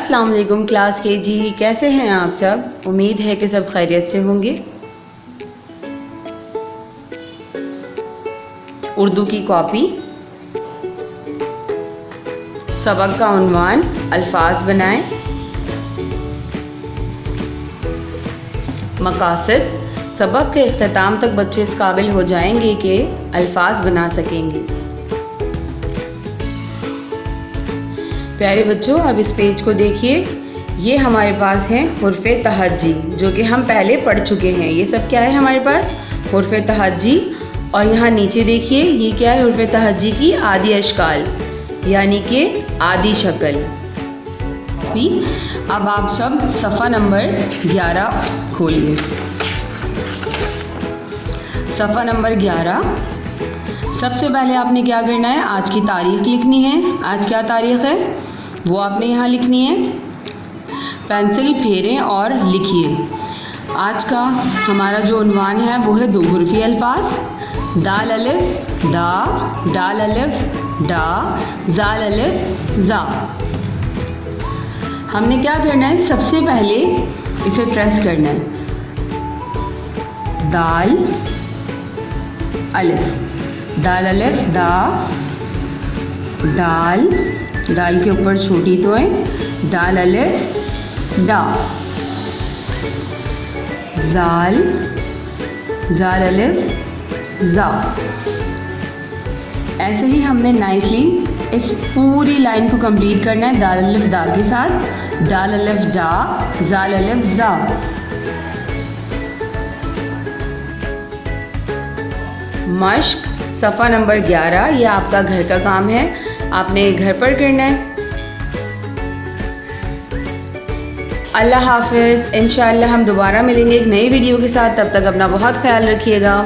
अस्सलाम वालेकुम class KG, कैसे हैं आप सब। उम्मीद है कि सब खैरियत से होंगे। उर्दू की कॉपी, सबक का उन्वान, अल्फाज बनाएं। मकासद, सबक के इख्तिताम तक बच्चे इस काबिल हो जाएंगे कि अल्फाज बना सकेंगे। प्यारे बच्चों, अब इस पेज को देखिए। ये हमारे पास है हुर्फ़े तहज्जी, जो कि हम पहले पढ़ चुके हैं। ये सब क्या है हमारे पास? हुर्फ़े तहज्जी। और यहाँ नीचे देखिए, ये क्या है? हुर्फ़े तहज्जी की आदि अशकाल, यानी कि आदि शक्ल। अब आप सब सफ़ा नंबर 11 खोलिए। सफ़ा नंबर 11। सबसे पहले आपने क्या करना है? आज की तारीख़ लिखनी है। आज क्या तारीख़ है वो आपने यहाँ लिखनी है। पेंसिल फेरें और लिखिए। आज का हमारा जो उन्वान है वो है दो हुर्फ़ी अल्फाज, दाल अलिफ दा, डाल अलिफ डा, जाल अलिफ जा। हमने क्या करना है? सबसे पहले इसे ट्रेस करना है। दाल अलिफ, दाल अलिफ दा, डाल, डाल के ऊपर छोटी तो है, डाल अलिफ डा, जाल, जाल अलिफ जा। ऐसे ही हमने नाइसली इस पूरी लाइन को कंप्लीट करना है दाल अलिफ दा के साथ। दाल अलिफ डा, जाल अलिफ जा। मश्क सफ़ा नंबर 11, यह आपका घर का काम है, आपने घर पर करना है। अल्लाह हाफ़िज़। इंशाअल्लाह हम दोबारा मिलेंगे एक नई वीडियो के साथ। तब तक अपना बहुत ख्याल रखिएगा।